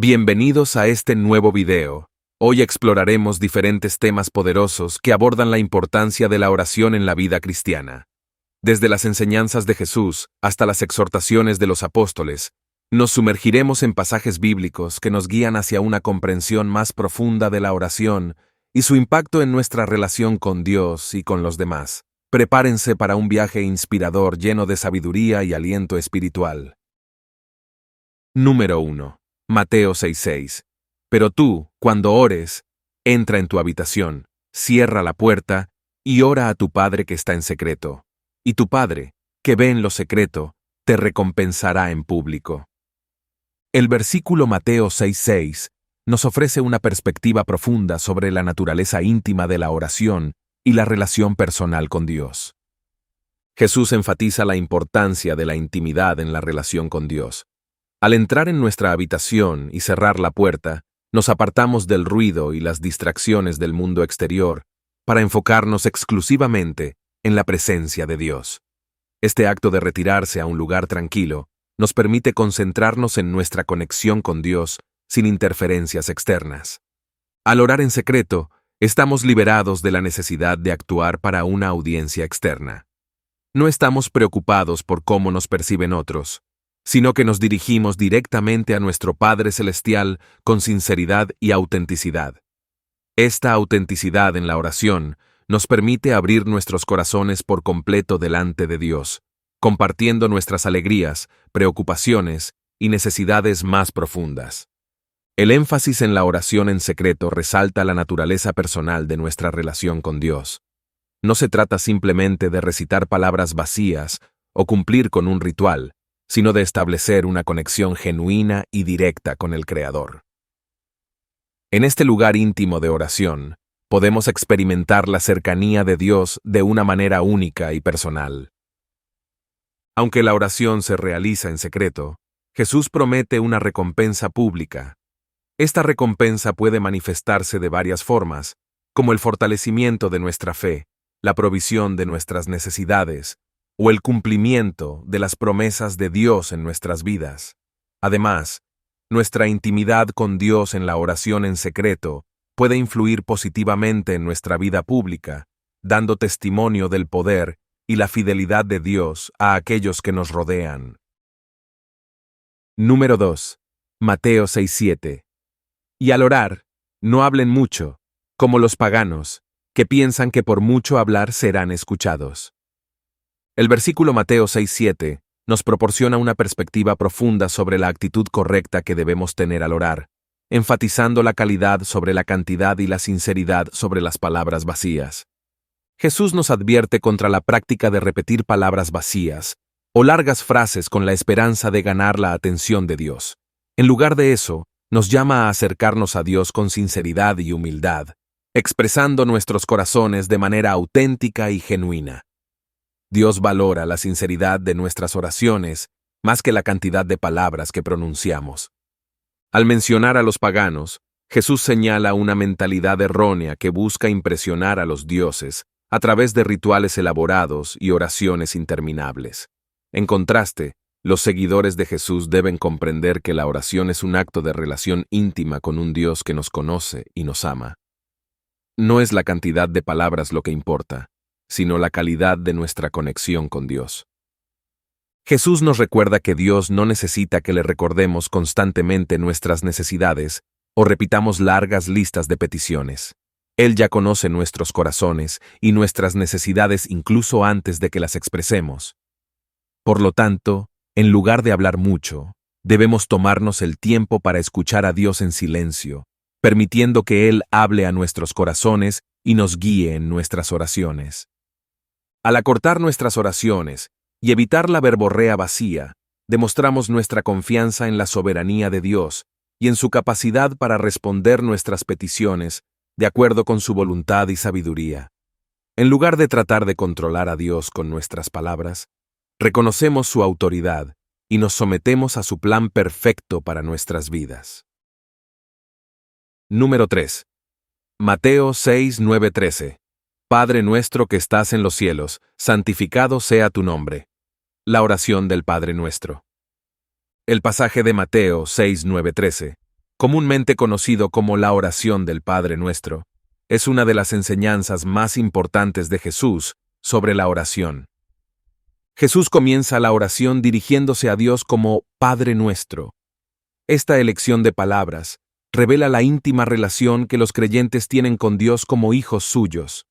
Bienvenidos a este nuevo video. Hoy exploraremos diferentes temas poderosos que abordan la importancia de la oración en la vida cristiana. Desde las enseñanzas de Jesús hasta las exhortaciones de los apóstoles, nos sumergiremos en pasajes bíblicos que nos guían hacia una comprensión más profunda de la oración y su impacto en nuestra relación con Dios y con los demás. Prepárense para un viaje inspirador lleno de sabiduría y aliento espiritual. Número 1. Mateo 6:6. Pero tú, cuando ores, entra en tu habitación, cierra la puerta y ora a tu Padre que está en secreto. Y tu Padre, que ve en lo secreto, te recompensará en público. El versículo Mateo 6:6 nos ofrece una perspectiva profunda sobre la naturaleza íntima de la oración y la relación personal con Dios. Jesús enfatiza la importancia de la intimidad en la relación con Dios. Al entrar en nuestra habitación y cerrar la puerta, nos apartamos del ruido y las distracciones del mundo exterior para enfocarnos exclusivamente en la presencia de Dios. Este acto de retirarse a un lugar tranquilo nos permite concentrarnos en nuestra conexión con Dios sin interferencias externas. Al orar en secreto, estamos liberados de la necesidad de actuar para una audiencia externa. No estamos preocupados por cómo nos perciben otros, sino que nos dirigimos directamente a nuestro Padre Celestial con sinceridad y autenticidad. Esta autenticidad en la oración nos permite abrir nuestros corazones por completo delante de Dios, compartiendo nuestras alegrías, preocupaciones y necesidades más profundas. El énfasis en la oración en secreto resalta la naturaleza personal de nuestra relación con Dios. No se trata simplemente de recitar palabras vacías o cumplir con un ritual, sino de establecer una conexión genuina y directa con el Creador. En este lugar íntimo de oración, podemos experimentar la cercanía de Dios de una manera única y personal. Aunque la oración se realiza en secreto, Jesús promete una recompensa pública. Esta recompensa puede manifestarse de varias formas, como el fortalecimiento de nuestra fe, la provisión de nuestras necesidades, o el cumplimiento de las promesas de Dios en nuestras vidas. Además, nuestra intimidad con Dios en la oración en secreto puede influir positivamente en nuestra vida pública, dando testimonio del poder y la fidelidad de Dios a aquellos que nos rodean. Número 2. Mateo 6:7. Y al orar, no hablen mucho, como los paganos, que piensan que por mucho hablar serán escuchados. El versículo Mateo 6:7 nos proporciona una perspectiva profunda sobre la actitud correcta que debemos tener al orar, enfatizando la calidad sobre la cantidad y la sinceridad sobre las palabras vacías. Jesús nos advierte contra la práctica de repetir palabras vacías o largas frases con la esperanza de ganar la atención de Dios. En lugar de eso, nos llama a acercarnos a Dios con sinceridad y humildad, expresando nuestros corazones de manera auténtica y genuina. Dios valora la sinceridad de nuestras oraciones más que la cantidad de palabras que pronunciamos. Al mencionar a los paganos, Jesús señala una mentalidad errónea que busca impresionar a los dioses a través de rituales elaborados y oraciones interminables. En contraste, los seguidores de Jesús deben comprender que la oración es un acto de relación íntima con un Dios que nos conoce y nos ama. No es la cantidad de palabras lo que importa, sino la calidad de nuestra conexión con Dios. Jesús nos recuerda que Dios no necesita que le recordemos constantemente nuestras necesidades o repitamos largas listas de peticiones. Él ya conoce nuestros corazones y nuestras necesidades incluso antes de que las expresemos. Por lo tanto, en lugar de hablar mucho, debemos tomarnos el tiempo para escuchar a Dios en silencio, permitiendo que Él hable a nuestros corazones y nos guíe en nuestras oraciones. Al acortar nuestras oraciones y evitar la verborrea vacía, demostramos nuestra confianza en la soberanía de Dios y en su capacidad para responder nuestras peticiones de acuerdo con su voluntad y sabiduría. En lugar de tratar de controlar a Dios con nuestras palabras, reconocemos su autoridad y nos sometemos a su plan perfecto para nuestras vidas. Número 3. Mateo 6:9-13. Padre nuestro que estás en los cielos, santificado sea tu nombre. La oración del Padre nuestro. El pasaje de Mateo 6:9-13 comúnmente conocido como la oración del Padre Nuestro, es una de las enseñanzas más importantes de Jesús sobre la oración. Jesús comienza la oración dirigiéndose a Dios como Padre Nuestro. Esta elección de palabras revela la íntima relación que los creyentes tienen con Dios como hijos suyos.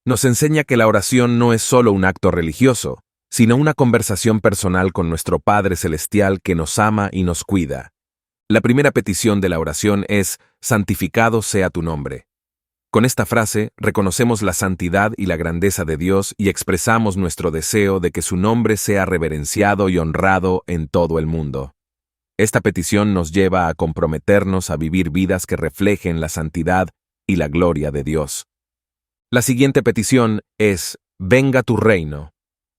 Nos enseña que la oración no es solo un acto religioso, sino una conversación personal con nuestro Padre Celestial que nos ama y nos cuida. La primera petición de la oración es: santificado sea tu nombre. Con esta frase reconocemos la santidad y la grandeza de Dios y expresamos nuestro deseo de que su nombre sea reverenciado y honrado en todo el mundo. Esta petición nos lleva a comprometernos a vivir vidas que reflejen la santidad y la gloria de Dios. La siguiente petición es: venga tu reino.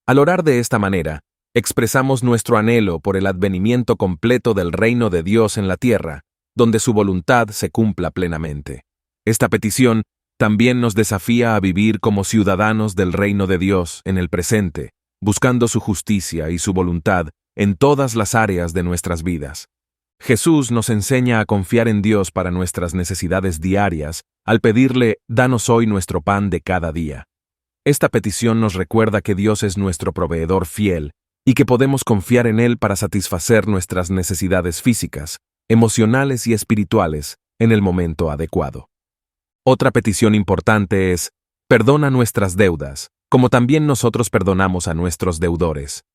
Al orar de esta manera, expresamos nuestro anhelo por el advenimiento completo del reino de Dios en la tierra, donde su voluntad se cumpla plenamente. Esta petición también nos desafía a vivir como ciudadanos del reino de Dios en el presente, buscando su justicia y su voluntad en todas las áreas de nuestras vidas. Jesús nos enseña a confiar en Dios para nuestras necesidades diarias al pedirle: danos hoy nuestro pan de cada día. Esta petición nos recuerda que Dios es nuestro proveedor fiel y que podemos confiar en Él para satisfacer nuestras necesidades físicas, emocionales y espirituales en el momento adecuado. Otra petición importante es: perdona nuestras deudas, como también nosotros perdonamos a nuestros deudores.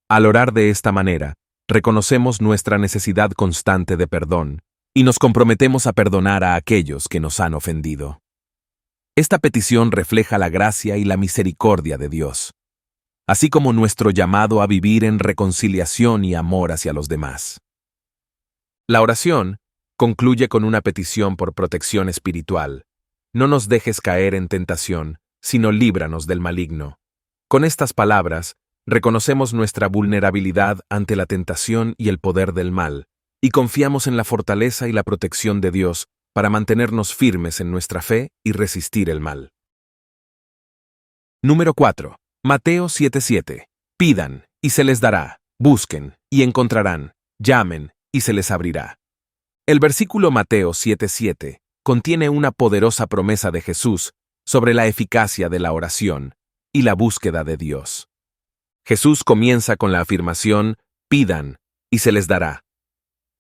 Al orar de esta manera, reconocemos nuestra necesidad constante de perdón y nos comprometemos a perdonar a aquellos que nos han ofendido. Esta petición refleja la gracia y la misericordia de Dios, así como nuestro llamado a vivir en reconciliación y amor hacia los demás. La oración concluye con una petición por protección espiritual. No nos dejes caer en tentación, sino líbranos del maligno. Con estas palabras, reconocemos nuestra vulnerabilidad ante la tentación y el poder del mal, y confiamos en la fortaleza y la protección de Dios para mantenernos firmes en nuestra fe y resistir el mal. Número 4. Mateo 7:7. Pidan, y se les dará; busquen, y encontrarán; llamen, y se les abrirá. El versículo Mateo 7:7 contiene una poderosa promesa de Jesús sobre la eficacia de la oración y la búsqueda de Dios. Jesús comienza con la afirmación: pidan, y se les dará.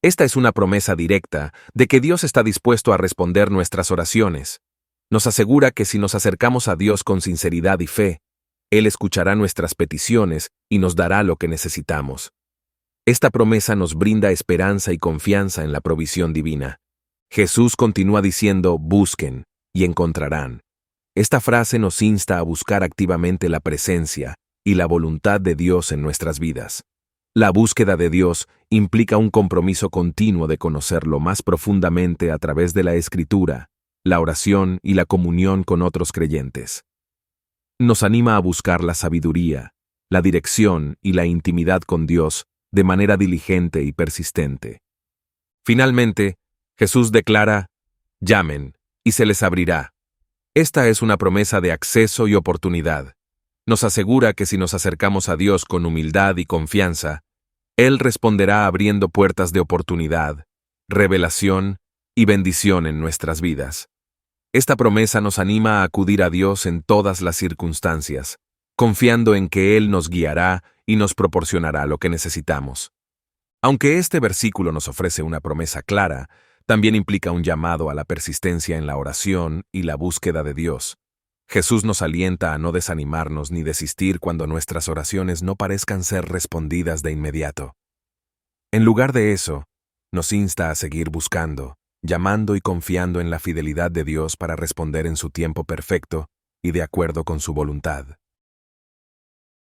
Esta es una promesa directa de que Dios está dispuesto a responder nuestras oraciones. Nos asegura que si nos acercamos a Dios con sinceridad y fe, Él escuchará nuestras peticiones y nos dará lo que necesitamos. Esta promesa nos brinda esperanza y confianza en la provisión divina. Jesús continúa diciendo: busquen, y encontrarán. Esta frase nos insta a buscar activamente la presencia y la voluntad de Dios en nuestras vidas. La búsqueda de Dios implica un compromiso continuo de conocerlo más profundamente a través de la Escritura, la oración y la comunión con otros creyentes. Nos anima a buscar la sabiduría, la dirección y la intimidad con Dios de manera diligente y persistente. Finalmente, Jesús declara: llamen, y se les abrirá. Esta es una promesa de acceso y oportunidad. Nos asegura que si nos acercamos a Dios con humildad y confianza, Él responderá abriendo puertas de oportunidad, revelación y bendición en nuestras vidas. Esta promesa nos anima a acudir a Dios en todas las circunstancias, confiando en que Él nos guiará y nos proporcionará lo que necesitamos. Aunque este versículo nos ofrece una promesa clara, también implica un llamado a la persistencia en la oración y la búsqueda de Dios. Jesús nos alienta a no desanimarnos ni desistir cuando nuestras oraciones no parezcan ser respondidas de inmediato. En lugar de eso, nos insta a seguir buscando, llamando y confiando en la fidelidad de Dios para responder en su tiempo perfecto y de acuerdo con su voluntad.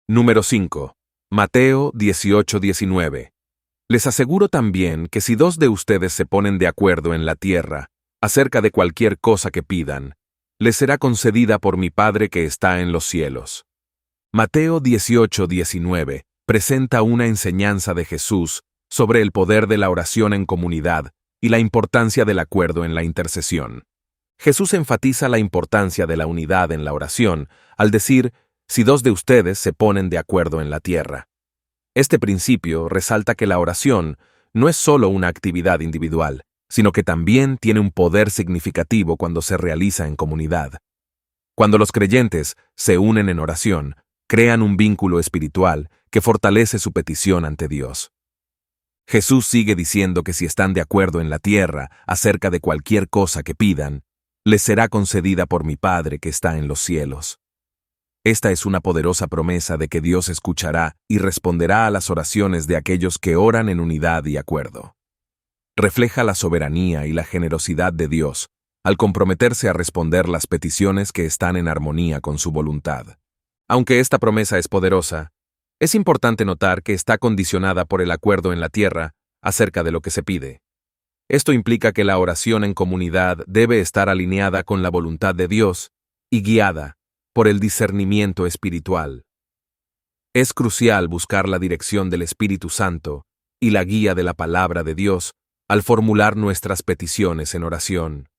Número 5. Mateo 18:19. Les aseguro también que si 2 de ustedes se ponen de acuerdo en la tierra acerca de cualquier cosa que pidan, les será concedida por mi Padre que está en los cielos. Mateo 18:19 presenta una enseñanza de Jesús sobre el poder de la oración en comunidad y la importancia del acuerdo en la intercesión. Jesús enfatiza la importancia de la unidad en la oración al decir: si 2 de ustedes se ponen de acuerdo en la tierra. Este principio resalta que la oración no es solo una actividad individual, sino que también tiene un poder significativo cuando se realiza en comunidad. Cuando los creyentes se unen en oración, crean un vínculo espiritual que fortalece su petición ante Dios. Jesús sigue diciendo que si están de acuerdo en la tierra acerca de cualquier cosa que pidan, les será concedida por mi Padre que está en los cielos. Esta es una poderosa promesa de que Dios escuchará y responderá a las oraciones de aquellos que oran en unidad y acuerdo. Refleja la soberanía y la generosidad de Dios al comprometerse a responder las peticiones que están en armonía con su voluntad. Aunque esta promesa es poderosa, es importante notar que está condicionada por el acuerdo en la tierra acerca de lo que se pide. Esto implica que la oración en comunidad debe estar alineada con la voluntad de Dios y guiada por el discernimiento espiritual. Es crucial buscar la dirección del Espíritu Santo y la guía de la palabra de Dios al formular nuestras peticiones en oración.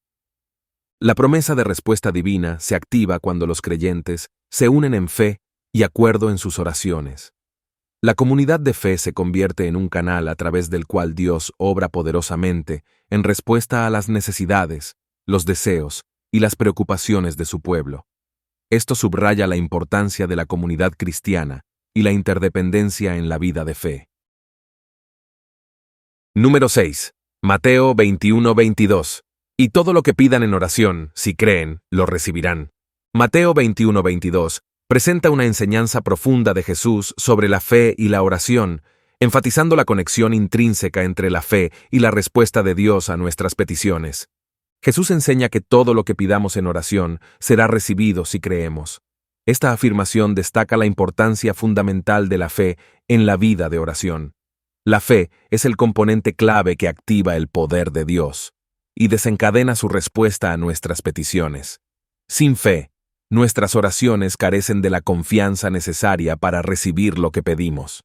La promesa de respuesta divina se activa cuando los creyentes se unen en fe y acuerdo en sus oraciones. La comunidad de fe se convierte en un canal a través del cual Dios obra poderosamente en respuesta a las necesidades, los deseos y las preocupaciones de su pueblo. Esto subraya la importancia de la comunidad cristiana y la interdependencia en la vida de fe. Número 6. Mateo 21:22. Y todo lo que pidan en oración, si creen, lo recibirán. Mateo 21:22 presenta una enseñanza profunda de Jesús sobre la fe y la oración, enfatizando la conexión intrínseca entre la fe y la respuesta de Dios a nuestras peticiones. Jesús enseña que todo lo que pidamos en oración será recibido si creemos. Esta afirmación destaca la importancia fundamental de la fe en la vida de oración. La fe es el componente clave que activa el poder de Dios y desencadena su respuesta a nuestras peticiones. Sin fe, nuestras oraciones carecen de la confianza necesaria para recibir lo que pedimos.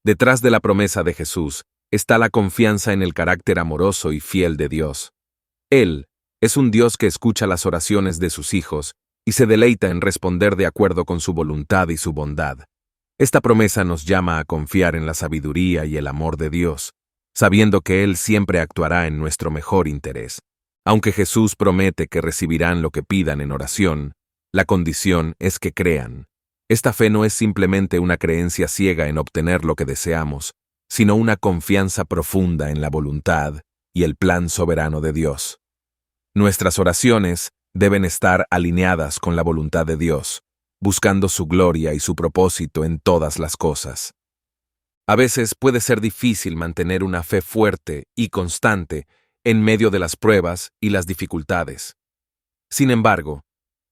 Detrás de la promesa de Jesús está la confianza en el carácter amoroso y fiel de Dios. Él es un Dios que escucha las oraciones de sus hijos y se deleita en responder de acuerdo con su voluntad y su bondad. Esta promesa nos llama a confiar en la sabiduría y el amor de Dios, sabiendo que Él siempre actuará en nuestro mejor interés. Aunque Jesús promete que recibirán lo que pidan en oración, la condición es que crean. Esta fe no es simplemente una creencia ciega en obtener lo que deseamos, sino una confianza profunda en la voluntad y el plan soberano de Dios. Nuestras oraciones deben estar alineadas con la voluntad de Dios, buscando su gloria y su propósito en todas las cosas. A veces puede ser difícil mantener una fe fuerte y constante en medio de las pruebas y las dificultades. Sin embargo,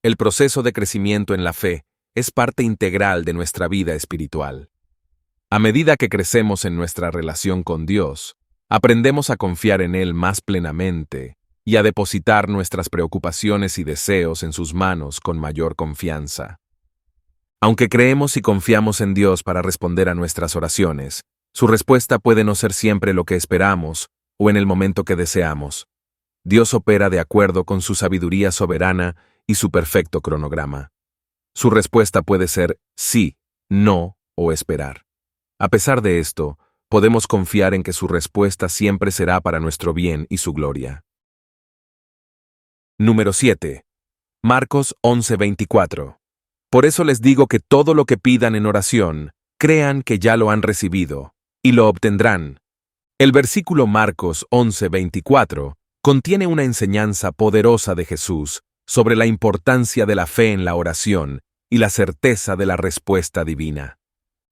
el proceso de crecimiento en la fe es parte integral de nuestra vida espiritual. A medida que crecemos en nuestra relación con Dios, aprendemos a confiar en Él más plenamente y a depositar nuestras preocupaciones y deseos en sus manos con mayor confianza. Aunque creemos y confiamos en Dios para responder a nuestras oraciones, su respuesta puede no ser siempre lo que esperamos o en el momento que deseamos. Dios opera de acuerdo con su sabiduría soberana y su perfecto cronograma. Su respuesta puede ser sí, no o esperar. A pesar de esto, podemos confiar en que su respuesta siempre será para nuestro bien y su gloria. Número 7. Marcos 11:24. Por eso les digo que todo lo que pidan en oración, crean que ya lo han recibido, y lo obtendrán. El versículo Marcos 11:24 contiene una enseñanza poderosa de Jesús sobre la importancia de la fe en la oración y la certeza de la respuesta divina.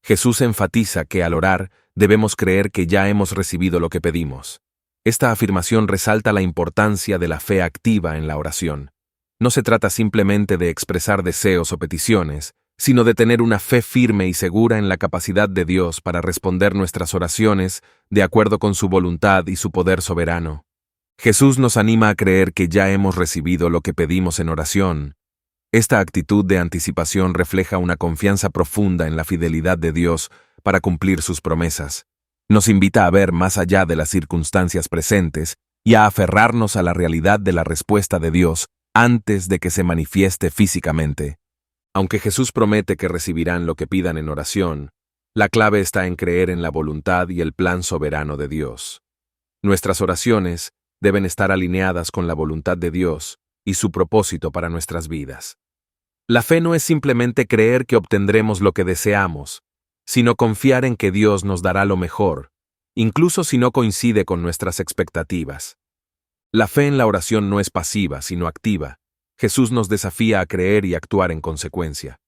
Jesús enfatiza que al orar debemos creer que ya hemos recibido lo que pedimos. Esta afirmación resalta la importancia de la fe activa en la oración. No se trata simplemente de expresar deseos o peticiones, sino de tener una fe firme y segura en la capacidad de Dios para responder nuestras oraciones de acuerdo con su voluntad y su poder soberano. Jesús nos anima a creer que ya hemos recibido lo que pedimos en oración. Esta actitud de anticipación refleja una confianza profunda en la fidelidad de Dios para cumplir sus promesas. Nos invita a ver más allá de las circunstancias presentes y a aferrarnos a la realidad de la respuesta de Dios antes de que se manifieste físicamente. Aunque Jesús promete que recibirán lo que pidan en oración, la clave está en creer en la voluntad y el plan soberano de Dios. Nuestras oraciones deben estar alineadas con la voluntad de Dios y su propósito para nuestras vidas. La fe no es simplemente creer que obtendremos lo que deseamos, sino confiar en que Dios nos dará lo mejor, incluso si no coincide con nuestras expectativas. La fe en la oración no es pasiva, sino activa. Jesús nos desafía a creer y actuar en consecuencia.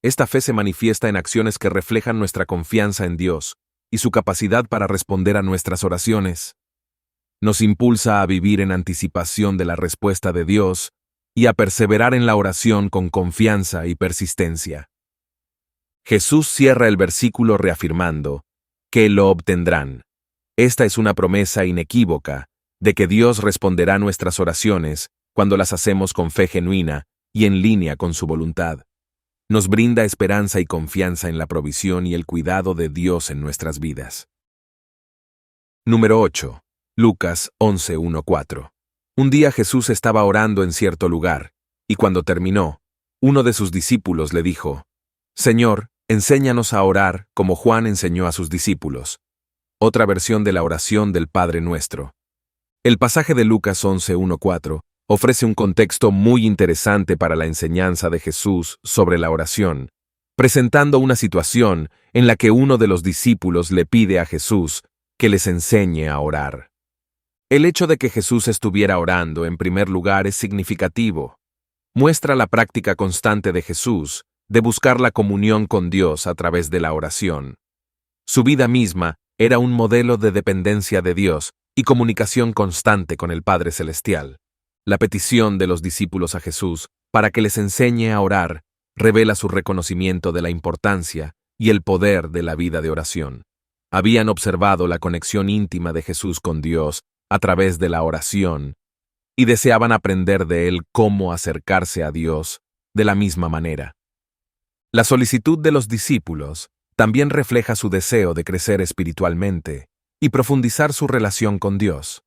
Esta fe se manifiesta en acciones que reflejan nuestra confianza en Dios y su capacidad para responder a nuestras oraciones. Nos impulsa a vivir en anticipación de la respuesta de Dios y a perseverar en la oración con confianza y persistencia. Jesús cierra el versículo reafirmando que lo obtendrán. Esta es una promesa inequívoca de que Dios responderá nuestras oraciones cuando las hacemos con fe genuina y en línea con su voluntad. Nos brinda esperanza y confianza en la provisión y el cuidado de Dios en nuestras vidas. Número 8. Lucas 11:1-4. Un día Jesús estaba orando en cierto lugar, y cuando terminó, uno de sus discípulos le dijo: Señor, enséñanos a orar como Juan enseñó a sus discípulos. Otra versión de la oración del Padre Nuestro. El pasaje de Lucas 11:1-4 ofrece un contexto muy interesante para la enseñanza de Jesús sobre la oración, presentando una situación en la que uno de los discípulos le pide a Jesús que les enseñe a orar. El hecho de que Jesús estuviera orando en primer lugar es significativo. Muestra la práctica constante de Jesús de buscar la comunión con Dios a través de la oración. Su vida misma era un modelo de dependencia de Dios y comunicación constante con el Padre Celestial. La petición de los discípulos a Jesús para que les enseñe a orar revela su reconocimiento de la importancia y el poder de la vida de oración. Habían observado la conexión íntima de Jesús con Dios a través de la oración y deseaban aprender de él cómo acercarse a Dios de la misma manera. La solicitud de los discípulos también refleja su deseo de crecer espiritualmente y profundizar su relación con Dios.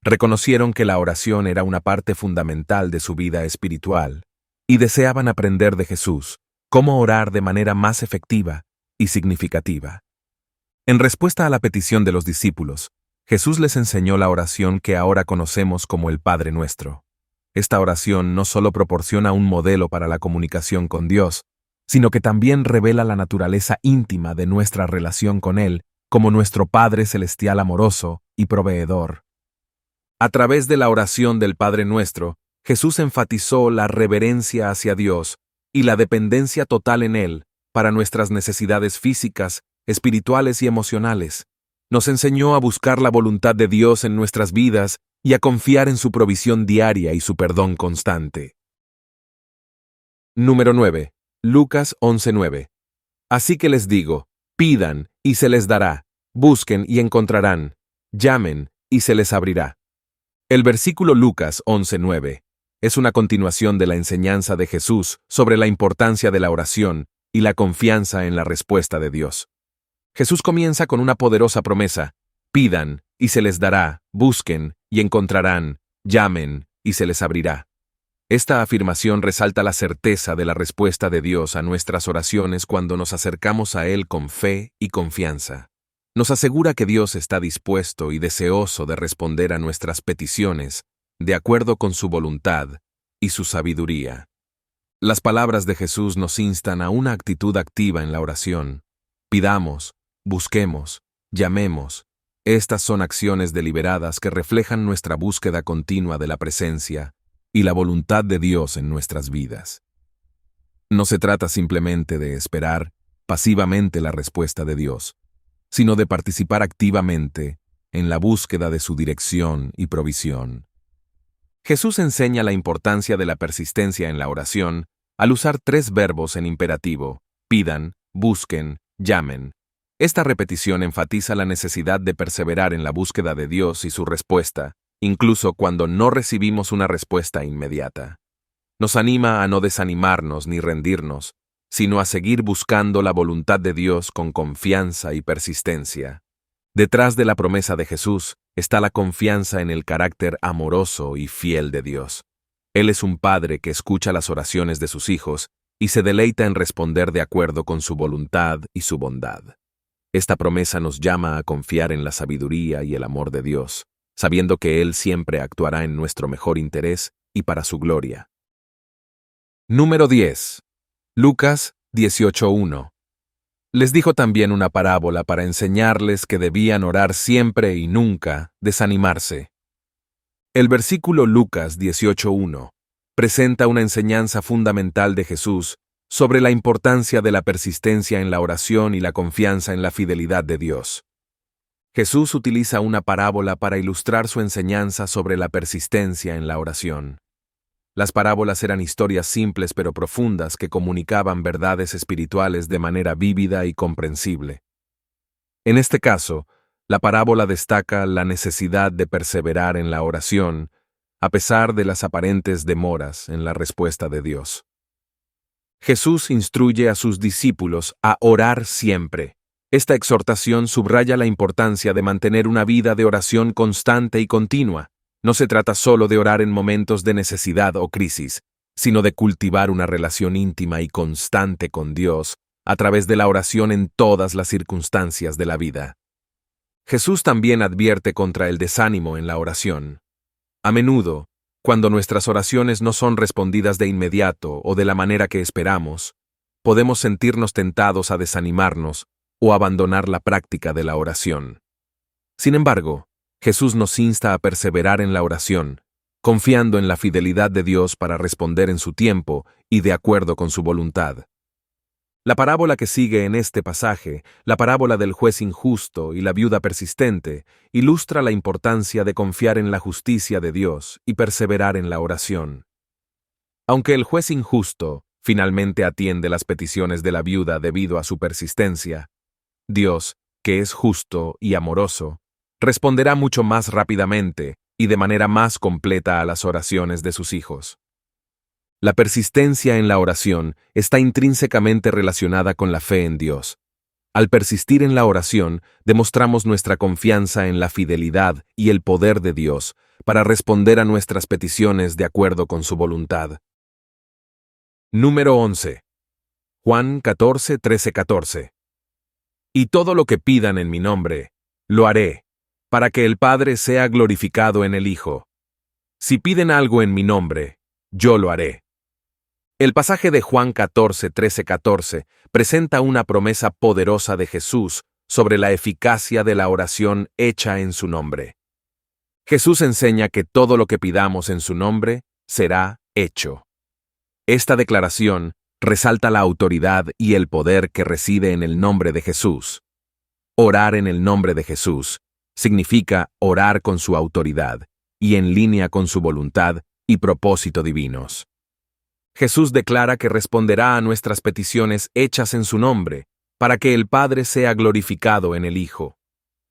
Reconocieron que la oración era una parte fundamental de su vida espiritual y deseaban aprender de Jesús cómo orar de manera más efectiva y significativa. En respuesta a la petición de los discípulos, Jesús les enseñó la oración que ahora conocemos como el Padre Nuestro. Esta oración no solo proporciona un modelo para la comunicación con Dios, sino que también revela la naturaleza íntima de nuestra relación con Él como nuestro Padre Celestial amoroso y proveedor. A través de la oración del Padre Nuestro, Jesús enfatizó la reverencia hacia Dios y la dependencia total en Él para nuestras necesidades físicas, espirituales y emocionales. Nos enseñó a buscar la voluntad de Dios en nuestras vidas y a confiar en su provisión diaria y su perdón constante. Número 9. Lucas 11:9. Así que les digo, pidan y se les dará, busquen y encontrarán, llamen y se les abrirá. El versículo Lucas 11:9 es una continuación de la enseñanza de Jesús sobre la importancia de la oración y la confianza en la respuesta de Dios. Jesús comienza con una poderosa promesa: pidan y se les dará, busquen y encontrarán, llamen y se les abrirá. Esta afirmación resalta la certeza de la respuesta de Dios a nuestras oraciones cuando nos acercamos a Él con fe y confianza. Nos asegura que Dios está dispuesto y deseoso de responder a nuestras peticiones de acuerdo con su voluntad y su sabiduría. Las palabras de Jesús nos instan a una actitud activa en la oración. Pidamos, busquemos, llamemos. Estas son acciones deliberadas que reflejan nuestra búsqueda continua de la presencia y la voluntad de Dios en nuestras vidas. No se trata simplemente de esperar pasivamente la respuesta de Dios, sino de participar activamente en la búsqueda de su dirección y provisión. Jesús enseña la importancia de la persistencia en la oración al usar 3 verbos en imperativo: pidan, busquen, llamen. Esta repetición enfatiza la necesidad de perseverar en la búsqueda de Dios y su respuesta, incluso cuando no recibimos una respuesta inmediata. Nos anima a no desanimarnos ni rendirnos, sino a seguir buscando la voluntad de Dios con confianza y persistencia. Detrás de la promesa de Jesús está la confianza en el carácter amoroso y fiel de Dios. Él es un Padre que escucha las oraciones de sus hijos y se deleita en responder de acuerdo con su voluntad y su bondad. Esta promesa nos llama a confiar en la sabiduría y el amor de Dios, sabiendo que Él siempre actuará en nuestro mejor interés y para su gloria. Número 10. Lucas 18:1. Les dijo también una parábola para enseñarles que debían orar siempre y nunca desanimarse. El versículo Lucas 18:1 presenta una enseñanza fundamental de Jesús sobre la importancia de la persistencia en la oración y la confianza en la fidelidad de Dios. Jesús utiliza una parábola para ilustrar su enseñanza sobre la persistencia en la oración. Las parábolas eran historias simples pero profundas que comunicaban verdades espirituales de manera vívida y comprensible. En este caso, la parábola destaca la necesidad de perseverar en la oración, a pesar de las aparentes demoras en la respuesta de Dios. Jesús instruye a sus discípulos a orar siempre. Esta exhortación subraya la importancia de mantener una vida de oración constante y continua. No se trata solo de orar en momentos de necesidad o crisis, sino de cultivar una relación íntima y constante con Dios a través de la oración en todas las circunstancias de la vida. Jesús también advierte contra el desánimo en la oración. A menudo, cuando nuestras oraciones no son respondidas de inmediato o de la manera que esperamos, podemos sentirnos tentados a desanimarnos o abandonar la práctica de la oración. Sin embargo, Jesús nos insta a perseverar en la oración, confiando en la fidelidad de Dios para responder en su tiempo y de acuerdo con su voluntad. La parábola que sigue en este pasaje, la parábola del juez injusto y la viuda persistente, ilustra la importancia de confiar en la justicia de Dios y perseverar en la oración. Aunque el juez injusto finalmente atiende las peticiones de la viuda debido a su persistencia, Dios, que es justo y amoroso, responderá mucho más rápidamente y de manera más completa a las oraciones de sus hijos. La persistencia en la oración está intrínsecamente relacionada con la fe en Dios. Al persistir en la oración, demostramos nuestra confianza en la fidelidad y el poder de Dios para responder a nuestras peticiones de acuerdo con su voluntad. Número 11. Juan 14:13-14. Y todo lo que pidan en mi nombre, lo haré, para que el Padre sea glorificado en el Hijo. Si piden algo en mi nombre, yo lo haré. El pasaje de Juan 14:13-14 presenta una promesa poderosa de Jesús sobre la eficacia de la oración hecha en su nombre. Jesús enseña que todo lo que pidamos en su nombre será hecho. Esta declaración resalta la autoridad y el poder que reside en el nombre de Jesús. Orar en el nombre de Jesús significa orar con su autoridad y en línea con su voluntad y propósito divinos. Jesús declara que responderá a nuestras peticiones hechas en su nombre, para que el Padre sea glorificado en el Hijo.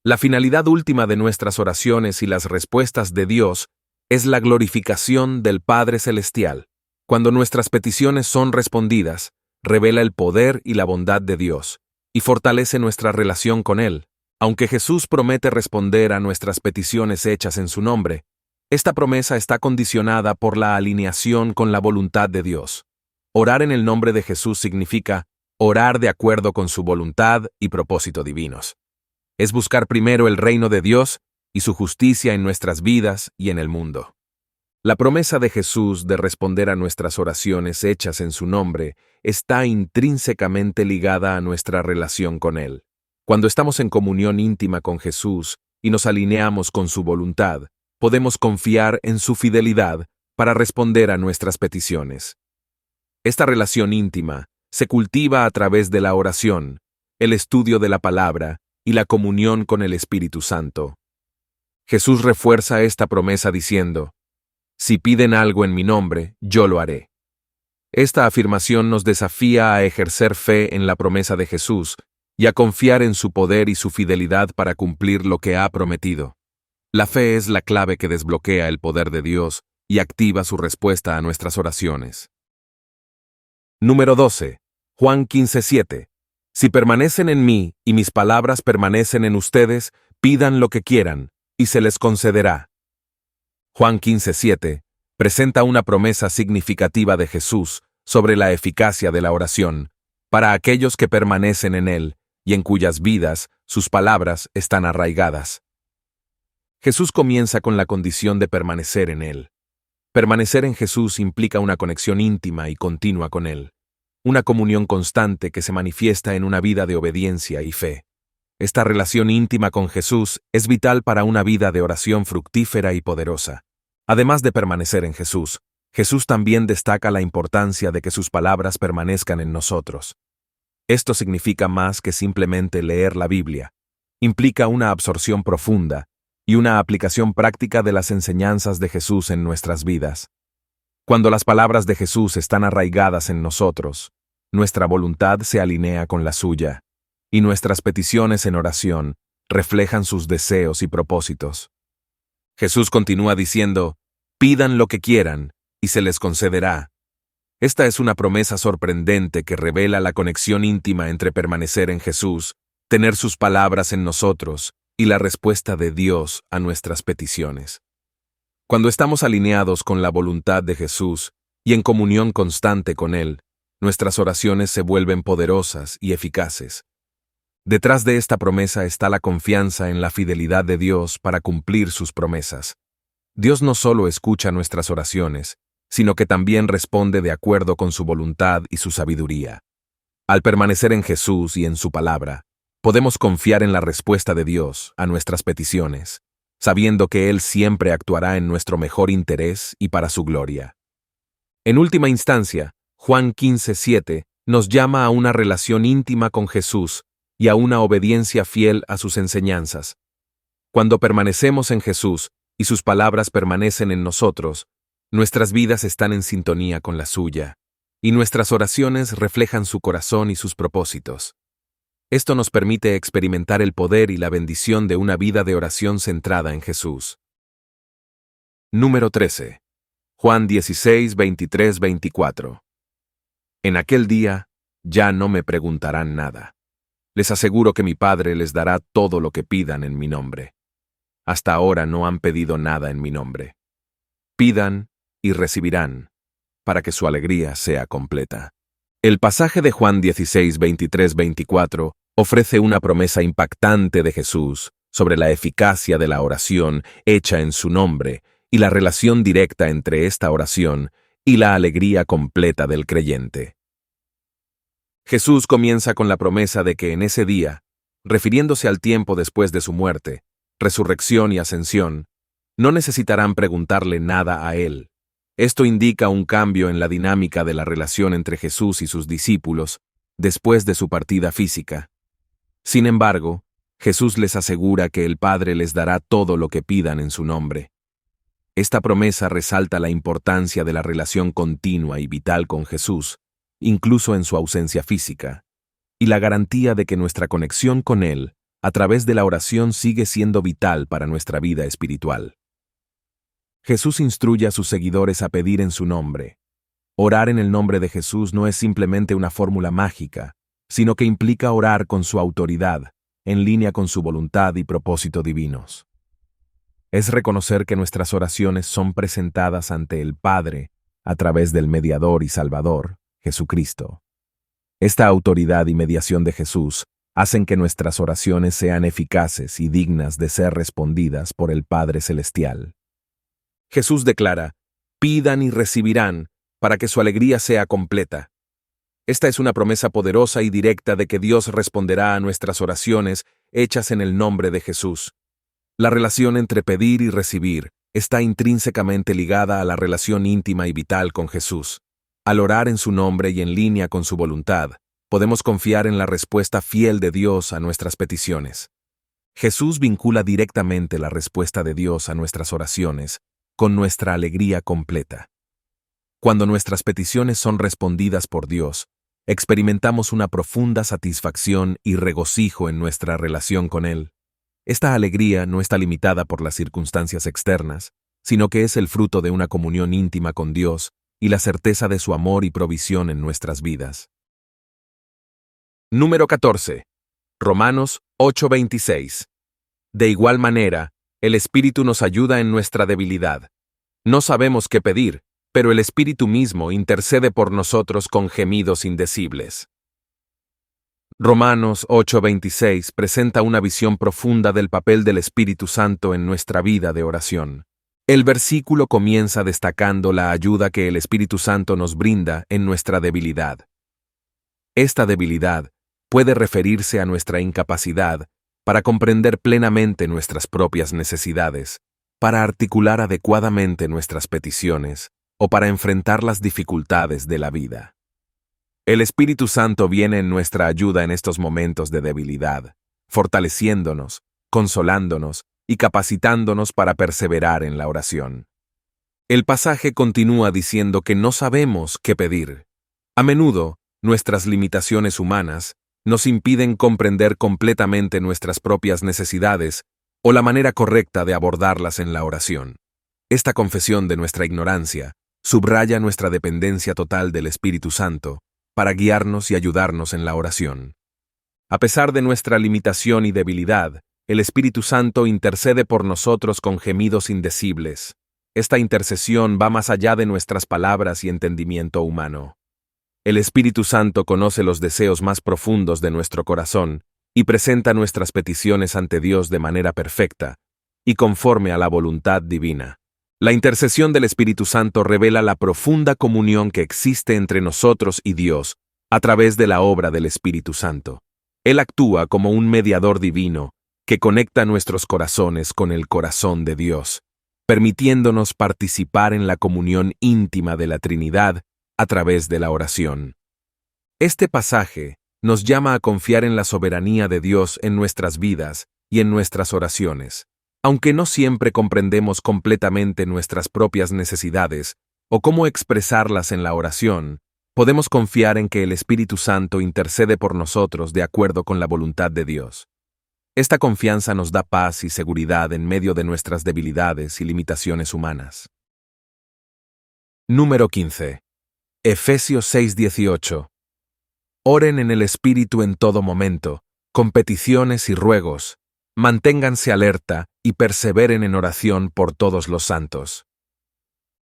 La finalidad última de nuestras oraciones y las respuestas de Dios es la glorificación del Padre Celestial. Cuando nuestras peticiones son respondidas, revela el poder y la bondad de Dios, y fortalece nuestra relación con Él. Aunque Jesús promete responder a nuestras peticiones hechas en su nombre, esta promesa está condicionada por la alineación con la voluntad de Dios. Orar en el nombre de Jesús significa orar de acuerdo con su voluntad y propósito divinos. Es buscar primero el reino de Dios y su justicia en nuestras vidas y en el mundo. La promesa de Jesús de responder a nuestras oraciones hechas en su nombre está intrínsecamente ligada a nuestra relación con Él. Cuando estamos en comunión íntima con Jesús y nos alineamos con su voluntad, podemos confiar en su fidelidad para responder a nuestras peticiones. Esta relación íntima se cultiva a través de la oración, el estudio de la palabra y la comunión con el Espíritu Santo. Jesús refuerza esta promesa diciendo: si piden algo en mi nombre, yo lo haré. Esta afirmación nos desafía a ejercer fe en la promesa de Jesús y a confiar en su poder y su fidelidad para cumplir lo que ha prometido. La fe es la clave que desbloquea el poder de Dios y activa su respuesta a nuestras oraciones. Número 12. Juan 15:7. Si permanecen en mí y mis palabras permanecen en ustedes, pidan lo que quieran, y se les concederá. Juan 15:7 presenta una promesa significativa de Jesús sobre la eficacia de la oración, para aquellos que permanecen en Él y en cuyas vidas sus palabras están arraigadas. Jesús comienza con la condición de permanecer en Él. Permanecer en Jesús implica una conexión íntima y continua con Él, una comunión constante que se manifiesta en una vida de obediencia y fe. Esta relación íntima con Jesús es vital para una vida de oración fructífera y poderosa. Además de permanecer en Jesús, Jesús también destaca la importancia de que sus palabras permanezcan en nosotros. Esto significa más que simplemente leer la Biblia. Implica una absorción profunda y una aplicación práctica de las enseñanzas de Jesús en nuestras vidas. Cuando las palabras de Jesús están arraigadas en nosotros, nuestra voluntad se alinea con la suya, y nuestras peticiones en oración reflejan sus deseos y propósitos. Jesús continúa diciendo, pidan lo que quieran, y se les concederá. Esta es una promesa sorprendente que revela la conexión íntima entre permanecer en Jesús, tener sus palabras en nosotros, y la respuesta de Dios a nuestras peticiones. Cuando estamos alineados con la voluntad de Jesús y en comunión constante con Él, nuestras oraciones se vuelven poderosas y eficaces. Detrás de esta promesa está la confianza en la fidelidad de Dios para cumplir sus promesas. Dios no solo escucha nuestras oraciones, sino que también responde de acuerdo con su voluntad y su sabiduría. Al permanecer en Jesús y en su palabra, podemos confiar en la respuesta de Dios a nuestras peticiones, sabiendo que Él siempre actuará en nuestro mejor interés y para su gloria. En última instancia, Juan 15:7 nos llama a una relación íntima con Jesús y a una obediencia fiel a sus enseñanzas. Cuando permanecemos en Jesús y sus palabras permanecen en nosotros, nuestras vidas están en sintonía con la suya, y nuestras oraciones reflejan su corazón y sus propósitos. Esto nos permite experimentar el poder y la bendición de una vida de oración centrada en Jesús. Número 13. Juan 16:23-24. En aquel día, ya no me preguntarán nada. Les aseguro que mi Padre les dará todo lo que pidan en mi nombre. Hasta ahora no han pedido nada en mi nombre. Pidan y recibirán, para que su alegría sea completa. El pasaje de Juan 16:23-24 ofrece una promesa impactante de Jesús sobre la eficacia de la oración hecha en su nombre y la relación directa entre esta oración y la alegría completa del creyente. Jesús comienza con la promesa de que en ese día, refiriéndose al tiempo después de su muerte, resurrección y ascensión, no necesitarán preguntarle nada a Él. Esto indica un cambio en la dinámica de la relación entre Jesús y sus discípulos después de su partida física. Sin embargo, Jesús les asegura que el Padre les dará todo lo que pidan en su nombre. Esta promesa resalta la importancia de la relación continua y vital con Jesús, incluso en su ausencia física, y la garantía de que nuestra conexión con Él, a través de la oración, sigue siendo vital para nuestra vida espiritual. Jesús instruye a sus seguidores a pedir en su nombre. Orar en el nombre de Jesús no es simplemente una fórmula mágica, sino que implica orar con su autoridad, en línea con su voluntad y propósito divinos. Es reconocer que nuestras oraciones son presentadas ante el Padre a través del mediador y Salvador, Jesucristo. Esta autoridad y mediación de Jesús hacen que nuestras oraciones sean eficaces y dignas de ser respondidas por el Padre Celestial. Jesús declara, pidan y recibirán, para que su alegría sea completa. Esta es una promesa poderosa y directa de que Dios responderá a nuestras oraciones hechas en el nombre de Jesús. La relación entre pedir y recibir está intrínsecamente ligada a la relación íntima y vital con Jesús. Al orar en su nombre y en línea con su voluntad, podemos confiar en la respuesta fiel de Dios a nuestras peticiones. Jesús vincula directamente la respuesta de Dios a nuestras oraciones con nuestra alegría completa. Cuando nuestras peticiones son respondidas por Dios, experimentamos una profunda satisfacción y regocijo en nuestra relación con Él. Esta alegría no está limitada por las circunstancias externas, sino que es el fruto de una comunión íntima con Dios y la certeza de su amor y provisión en nuestras vidas. Número 14. Romanos 8:26. De igual manera, el Espíritu nos ayuda en nuestra debilidad. No sabemos qué pedir, pero el Espíritu mismo intercede por nosotros con gemidos indecibles. Romanos 8:26 presenta una visión profunda del papel del Espíritu Santo en nuestra vida de oración. El versículo comienza destacando la ayuda que el Espíritu Santo nos brinda en nuestra debilidad. Esta debilidad puede referirse a nuestra incapacidad para comprender plenamente nuestras propias necesidades, para articular adecuadamente nuestras peticiones o para enfrentar las dificultades de la vida. El Espíritu Santo viene en nuestra ayuda en estos momentos de debilidad, fortaleciéndonos, consolándonos y capacitándonos para perseverar en la oración. El pasaje continúa diciendo que no sabemos qué pedir. A menudo, nuestras limitaciones humanas nos impiden comprender completamente nuestras propias necesidades o la manera correcta de abordarlas en la oración. Esta confesión de nuestra ignorancia subraya nuestra dependencia total del Espíritu Santo para guiarnos y ayudarnos en la oración. A pesar de nuestra limitación y debilidad, el Espíritu Santo intercede por nosotros con gemidos indecibles. Esta intercesión va más allá de nuestras palabras y entendimiento humano. El Espíritu Santo conoce los deseos más profundos de nuestro corazón y presenta nuestras peticiones ante Dios de manera perfecta y conforme a la voluntad divina. La intercesión del Espíritu Santo revela la profunda comunión que existe entre nosotros y Dios a través de la obra del Espíritu Santo. Él actúa como un mediador divino que conecta nuestros corazones con el corazón de Dios, permitiéndonos participar en la comunión íntima de la Trinidad a través de la oración. Este pasaje nos llama a confiar en la soberanía de Dios en nuestras vidas y en nuestras oraciones. Aunque no siempre comprendemos completamente nuestras propias necesidades o cómo expresarlas en la oración, podemos confiar en que el Espíritu Santo intercede por nosotros de acuerdo con la voluntad de Dios. Esta confianza nos da paz y seguridad en medio de nuestras debilidades y limitaciones humanas. Número 15. Efesios 6:18. Oren en el Espíritu en todo momento, con peticiones y ruegos. Manténganse alerta y perseveren en oración por todos los santos.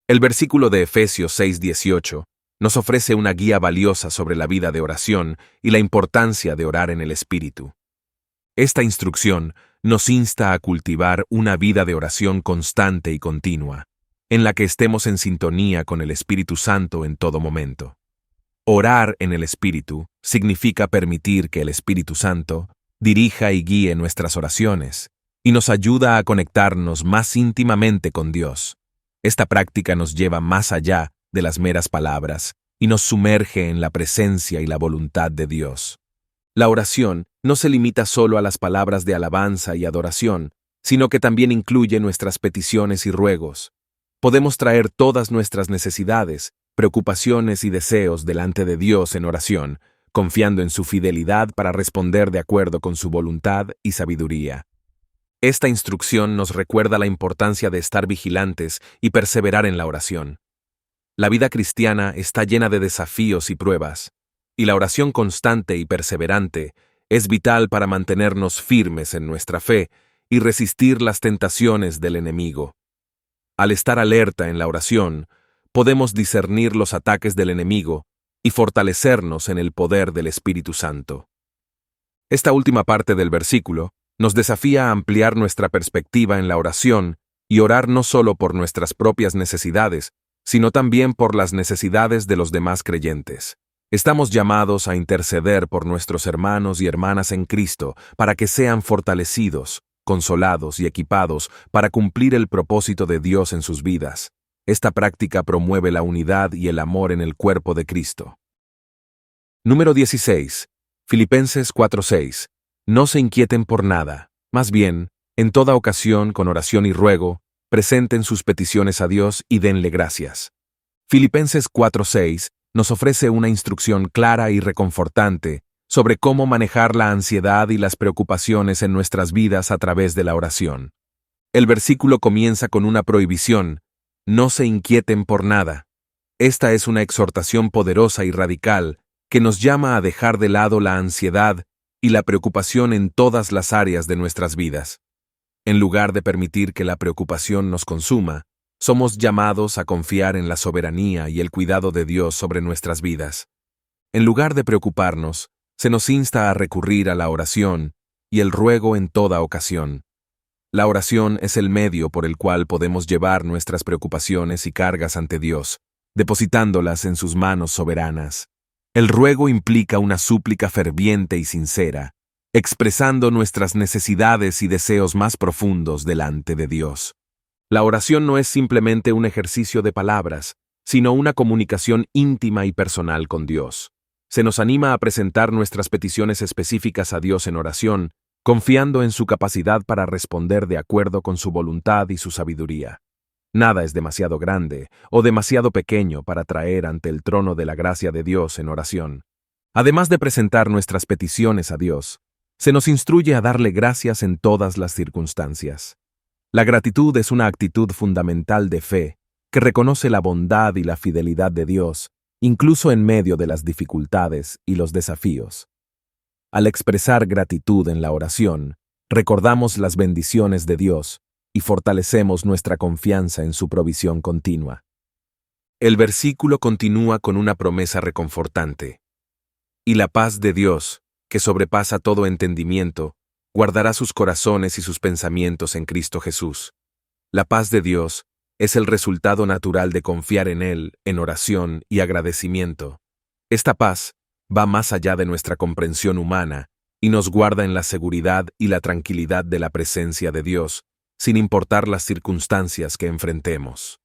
El versículo de Efesios 6:18 nos ofrece una guía valiosa sobre la vida de oración y la importancia de orar en el Espíritu. Esta instrucción nos insta a cultivar una vida de oración constante y continua, en la que estemos en sintonía con el Espíritu Santo en todo momento. Orar en el Espíritu significa permitir que el Espíritu Santo dirija y guíe nuestras oraciones, y nos ayuda a conectarnos más íntimamente con Dios. Esta práctica nos lleva más allá de las meras palabras y nos sumerge en la presencia y la voluntad de Dios. La oración no se limita solo a las palabras de alabanza y adoración, sino que también incluye nuestras peticiones y ruegos. Podemos traer todas nuestras necesidades, preocupaciones y deseos delante de Dios en oración, confiando en su fidelidad para responder de acuerdo con su voluntad y sabiduría. Esta instrucción nos recuerda la importancia de estar vigilantes y perseverar en la oración. La vida cristiana está llena de desafíos y pruebas, y la oración constante y perseverante es vital para mantenernos firmes en nuestra fe y resistir las tentaciones del enemigo. Al estar alerta en la oración, podemos discernir los ataques del enemigo y fortalecernos en el poder del Espíritu Santo. Esta última parte del versículo nos desafía a ampliar nuestra perspectiva en la oración y orar no solo por nuestras propias necesidades, sino también por las necesidades de los demás creyentes. Estamos llamados a interceder por nuestros hermanos y hermanas en Cristo para que sean fortalecidos, consolados y equipados para cumplir el propósito de Dios en sus vidas. Esta práctica promueve la unidad y el amor en el cuerpo de Cristo. Número 16. Filipenses 4:6. No se inquieten por nada, más bien, en toda ocasión, con oración y ruego, presenten sus peticiones a Dios y denle gracias. Filipenses 4:6 nos ofrece una instrucción clara y reconfortante sobre cómo manejar la ansiedad y las preocupaciones en nuestras vidas a través de la oración. El versículo comienza con una prohibición: no se inquieten por nada. Esta es una exhortación poderosa y radical que nos llama a dejar de lado la ansiedad y la preocupación en todas las áreas de nuestras vidas. En lugar de permitir que la preocupación nos consuma, somos llamados a confiar en la soberanía y el cuidado de Dios sobre nuestras vidas. En lugar de preocuparnos, Se nos insta a recurrir a la oración y el ruego en toda ocasión. La oración es el medio por el cual podemos llevar nuestras preocupaciones y cargas ante Dios, depositándolas en sus manos soberanas. El ruego implica una súplica ferviente y sincera, expresando nuestras necesidades y deseos más profundos delante de Dios. La oración no es simplemente un ejercicio de palabras, sino una comunicación íntima y personal con Dios. Se nos anima a presentar nuestras peticiones específicas a Dios en oración, confiando en su capacidad para responder de acuerdo con su voluntad y su sabiduría. Nada es demasiado grande o demasiado pequeño para traer ante el trono de la gracia de Dios en oración. Además de presentar nuestras peticiones a Dios, se nos instruye a darle gracias en todas las circunstancias. La gratitud es una actitud fundamental de fe que reconoce la bondad y la fidelidad de Dios, incluso en medio de las dificultades y los desafíos. Al expresar gratitud en la oración, recordamos las bendiciones de Dios y fortalecemos nuestra confianza en su provisión continua. El versículo continúa con una promesa reconfortante. Y la paz de Dios, que sobrepasa todo entendimiento, guardará sus corazones y sus pensamientos en Cristo Jesús. La paz de Dios es el resultado natural de confiar en Él, en oración y agradecimiento. Esta paz va más allá de nuestra comprensión humana y nos guarda en la seguridad y la tranquilidad de la presencia de Dios, sin importar las circunstancias que enfrentemos.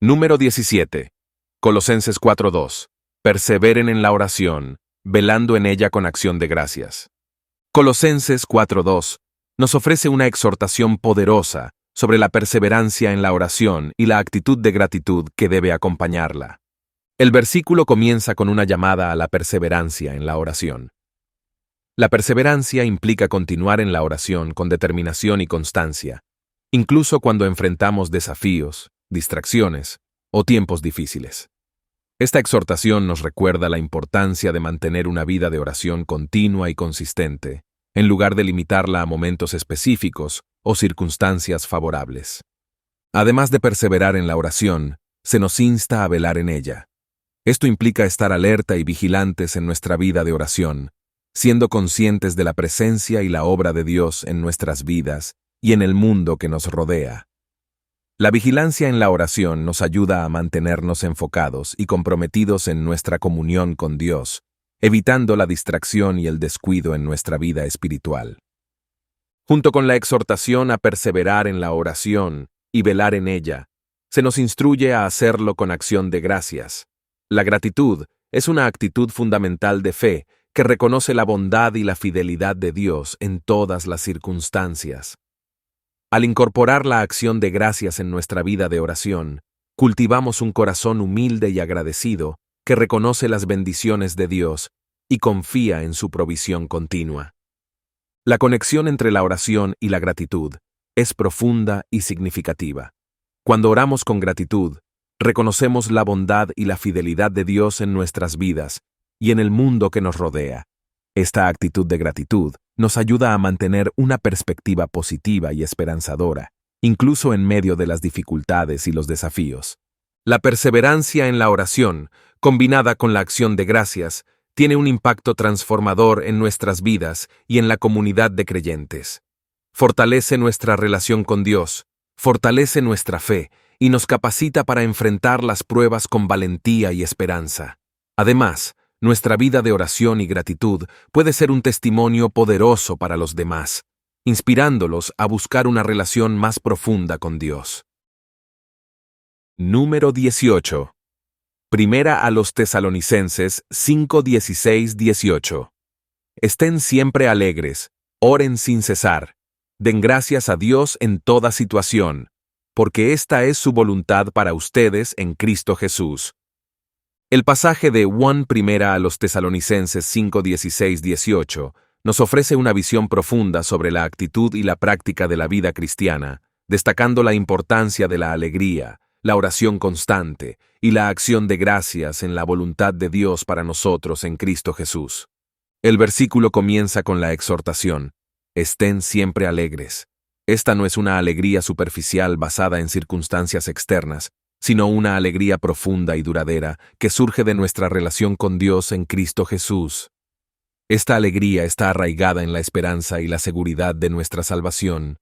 Número 17. Colosenses 4:2. Perseveren en la oración, velando en ella con acción de gracias. Colosenses 4:2 nos ofrece una exhortación poderosa sobre la perseverancia en la oración y la actitud de gratitud que debe acompañarla. El versículo comienza con una llamada a la perseverancia en la oración. La perseverancia implica continuar en la oración con determinación y constancia, incluso cuando enfrentamos desafíos, distracciones o tiempos difíciles. Esta exhortación nos recuerda la importancia de mantener una vida de oración continua y consistente, en lugar de limitarla a momentos específicos o circunstancias favorables. Además de perseverar en la oración, se nos insta a velar en ella. Esto implica estar alerta y vigilantes en nuestra vida de oración, siendo conscientes de la presencia y la obra de Dios en nuestras vidas y en el mundo que nos rodea. La vigilancia en la oración nos ayuda a mantenernos enfocados y comprometidos en nuestra comunión con Dios, evitando la distracción y el descuido en nuestra vida espiritual. Junto con la exhortación a perseverar en la oración y velar en ella, se nos instruye a hacerlo con acción de gracias. La gratitud es una actitud fundamental de fe que reconoce la bondad y la fidelidad de Dios en todas las circunstancias. Al incorporar la acción de gracias en nuestra vida de oración, cultivamos un corazón humilde y agradecido que reconoce las bendiciones de Dios y confía en su provisión continua. La conexión entre la oración y la gratitud es profunda y significativa. Cuando oramos con gratitud, reconocemos la bondad y la fidelidad de Dios en nuestras vidas y en el mundo que nos rodea. Esta actitud de gratitud nos ayuda a mantener una perspectiva positiva y esperanzadora, incluso en medio de las dificultades y los desafíos. La perseverancia en la oración, combinada con la acción de gracias, tiene un impacto transformador en nuestras vidas y en la comunidad de creyentes. Fortalece nuestra relación con Dios, fortalece nuestra fe y nos capacita para enfrentar las pruebas con valentía y esperanza. Además, nuestra vida de oración y gratitud puede ser un testimonio poderoso para los demás, inspirándolos a buscar una relación más profunda con Dios. Número 18. Primera a los Tesalonicenses 5:16-18. Estén siempre alegres, oren sin cesar, den gracias a Dios en toda situación, porque esta es su voluntad para ustedes en Cristo Jesús. El pasaje de 1 a los Tesalonicenses 5:16-18 nos ofrece una visión profunda sobre la actitud y la práctica de la vida cristiana, destacando la importancia de la alegría, la oración constante y la acción de gracias en la voluntad de Dios para nosotros en Cristo Jesús. El versículo comienza con la exhortación: estén siempre alegres. Esta no es una alegría superficial basada en circunstancias externas, sino una alegría profunda y duradera que surge de nuestra relación con Dios en Cristo Jesús. Esta alegría está arraigada en la esperanza y la seguridad de nuestra salvación,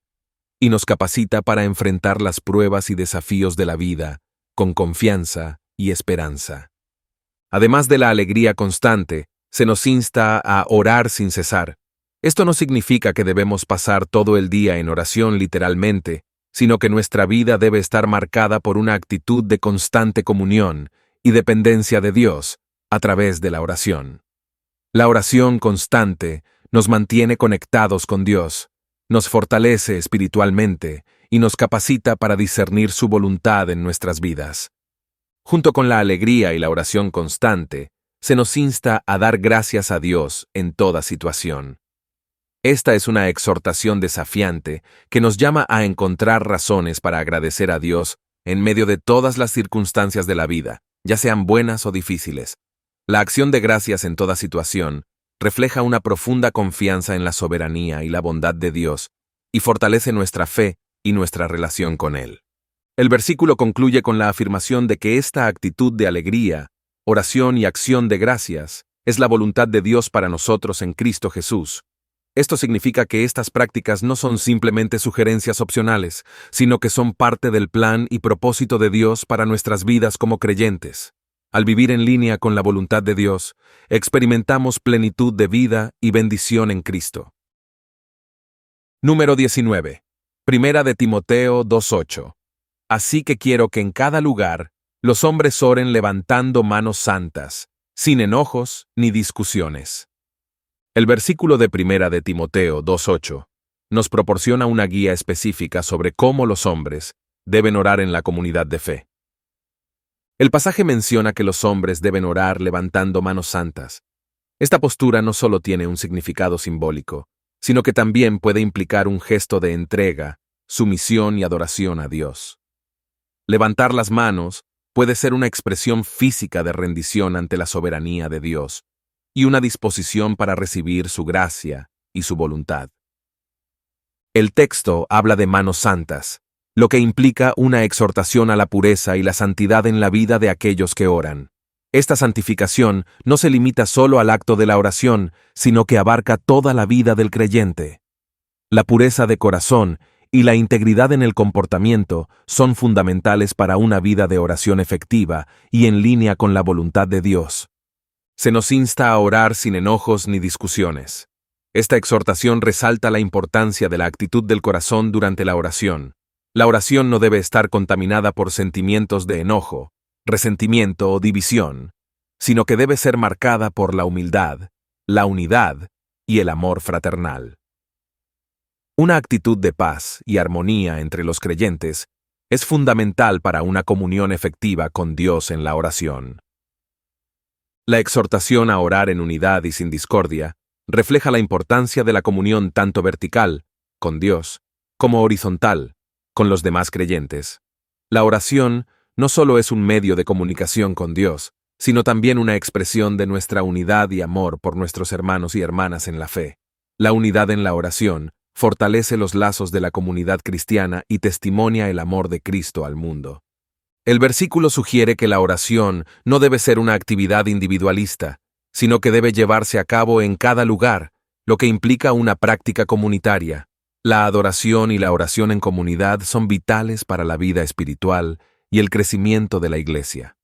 y nos capacita para enfrentar las pruebas y desafíos de la vida con confianza y esperanza. Además de la alegría constante, se nos insta a orar sin cesar. Esto no significa que debemos pasar todo el día en oración literalmente, sino que nuestra vida debe estar marcada por una actitud de constante comunión y dependencia de Dios a través de la oración. La oración constante nos mantiene conectados con Dios, nos fortalece espiritualmente y nos capacita para discernir su voluntad en nuestras vidas. Junto con la alegría y la oración constante, se nos insta a dar gracias a Dios en toda situación. Esta es una exhortación desafiante que nos llama a encontrar razones para agradecer a Dios en medio de todas las circunstancias de la vida, ya sean buenas o difíciles. La acción de gracias en toda situación refleja una profunda confianza en la soberanía y la bondad de Dios y fortalece nuestra fe y nuestra relación con Él. El versículo concluye con la afirmación de que esta actitud de alegría, oración y acción de gracias es la voluntad de Dios para nosotros en Cristo Jesús. Esto significa que estas prácticas no son simplemente sugerencias opcionales, sino que son parte del plan y propósito de Dios para nuestras vidas como creyentes. Al vivir en línea con la voluntad de Dios, experimentamos plenitud de vida y bendición en Cristo. Número 19. Primera de Timoteo 2:8. Así que quiero que en cada lugar los hombres oren levantando manos santas, sin enojos ni discusiones. El versículo de Primera de Timoteo 2:8 nos proporciona una guía específica sobre cómo los hombres deben orar en la comunidad de fe. El pasaje menciona que los hombres deben orar levantando manos santas. Esta postura no solo tiene un significado simbólico, sino que también puede implicar un gesto de entrega, sumisión y adoración a Dios. Levantar las manos puede ser una expresión física de rendición ante la soberanía de Dios y una disposición para recibir su gracia y su voluntad. El texto habla de manos santas, lo que implica una exhortación a la pureza y la santidad en la vida de aquellos que oran. Esta santificación no se limita solo al acto de la oración, sino que abarca toda la vida del creyente. La pureza de corazón y la integridad en el comportamiento son fundamentales para una vida de oración efectiva y en línea con la voluntad de Dios. Se nos insta a orar sin enojos ni discusiones. Esta exhortación resalta la importancia de la actitud del corazón durante la oración. La oración no debe estar contaminada por sentimientos de enojo, resentimiento o división, sino que debe ser marcada por la humildad, la unidad y el amor fraternal. Una actitud de paz y armonía entre los creyentes es fundamental para una comunión efectiva con Dios en la oración. La exhortación a orar en unidad y sin discordia refleja la importancia de la comunión tanto vertical, con Dios, como horizontal, con los demás creyentes. La oración no solo es un medio de comunicación con Dios, sino también una expresión de nuestra unidad y amor por nuestros hermanos y hermanas en la fe. La unidad en la oración fortalece los lazos de la comunidad cristiana y testimonia el amor de Cristo al mundo. El versículo sugiere que la oración no debe ser una actividad individualista, sino que debe llevarse a cabo en cada lugar, lo que implica una práctica comunitaria. La adoración y la oración en comunidad son vitales para la vida espiritual y el crecimiento de la Iglesia.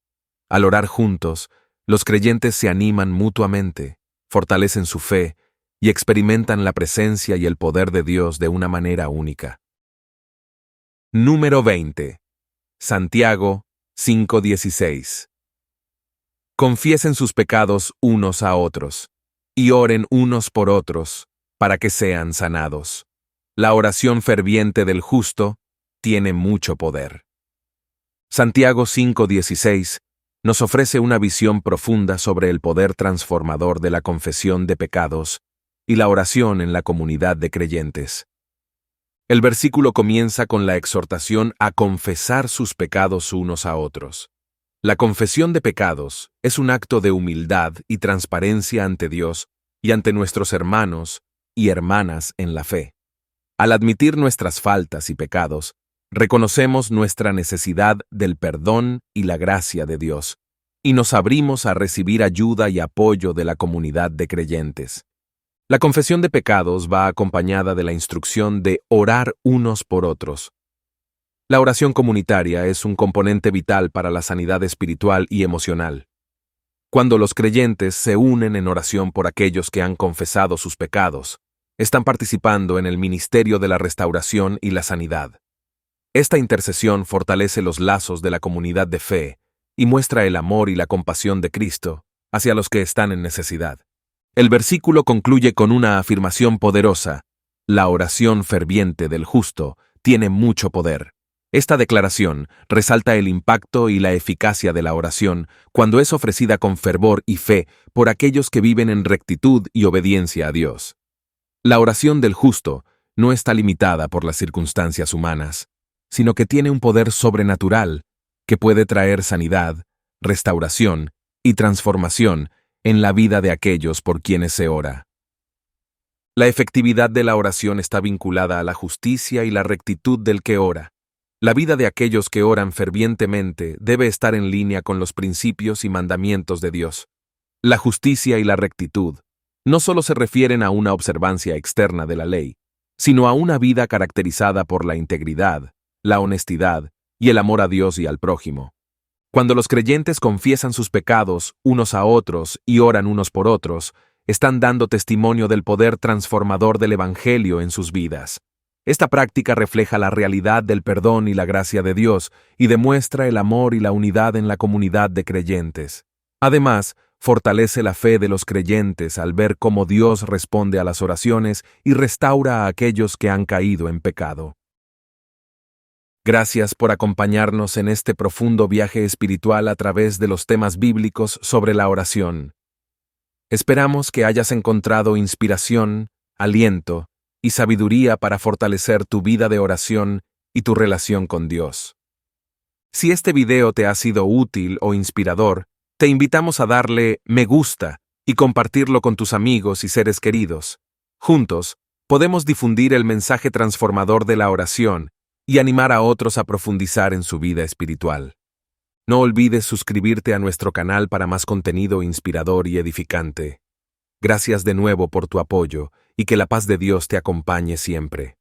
Al orar juntos, los creyentes se animan mutuamente, fortalecen su fe y experimentan la presencia y el poder de Dios de una manera única. Número 20. Santiago 5:16. Confiesen sus pecados unos a otros, y oren unos por otros, para que sean sanados. La oración ferviente del justo tiene mucho poder. Santiago 5:16 nos ofrece una visión profunda sobre el poder transformador de la confesión de pecados y la oración en la comunidad de creyentes. El versículo comienza con la exhortación a confesar sus pecados unos a otros. La confesión de pecados es un acto de humildad y transparencia ante Dios y ante nuestros hermanos y hermanas en la fe. Al admitir nuestras faltas y pecados, Reconocemos nuestra necesidad del perdón y la gracia de Dios, y nos abrimos a recibir ayuda y apoyo de la comunidad de creyentes. La confesión de pecados va acompañada de la instrucción de orar unos por otros. La oración comunitaria es un componente vital para la sanidad espiritual y emocional. Cuando los creyentes se unen en oración por aquellos que han confesado sus pecados, están participando en el ministerio de la restauración y la sanidad. Esta intercesión fortalece los lazos de la comunidad de fe y muestra el amor y la compasión de Cristo hacia los que están en necesidad. El versículo concluye con una afirmación poderosa: la oración ferviente del justo tiene mucho poder. Esta declaración resalta el impacto y la eficacia de la oración cuando es ofrecida con fervor y fe por aquellos que viven en rectitud y obediencia a Dios. La oración del justo no está limitada por las circunstancias humanas, sino que tiene un poder sobrenatural que puede traer sanidad, restauración y transformación en la vida de aquellos por quienes se ora. La efectividad de la oración está vinculada a la justicia y la rectitud del que ora. La vida de aquellos que oran fervientemente debe estar en línea con los principios y mandamientos de Dios. La justicia y la rectitud no solo se refieren a una observancia externa de la ley, sino a una vida caracterizada por la integridad, la honestidad y el amor a Dios y al prójimo. Cuando los creyentes confiesan sus pecados unos a otros y oran unos por otros, están dando testimonio del poder transformador del Evangelio en sus vidas. Esta práctica refleja la realidad del perdón y la gracia de Dios y demuestra el amor y la unidad en la comunidad de creyentes. Además, fortalece la fe de los creyentes al ver cómo Dios responde a las oraciones y restaura a aquellos que han caído en pecado. Gracias por acompañarnos en este profundo viaje espiritual a través de los temas bíblicos sobre la oración. Esperamos que hayas encontrado inspiración, aliento y sabiduría para fortalecer tu vida de oración y tu relación con Dios. Si este video te ha sido útil o inspirador, te invitamos a darle me gusta y compartirlo con tus amigos y seres queridos. Juntos, podemos difundir el mensaje transformador de la oración y animar a otros a profundizar en su vida espiritual. No olvides suscribirte a nuestro canal para más contenido inspirador y edificante. Gracias de nuevo por tu apoyo y que la paz de Dios te acompañe siempre.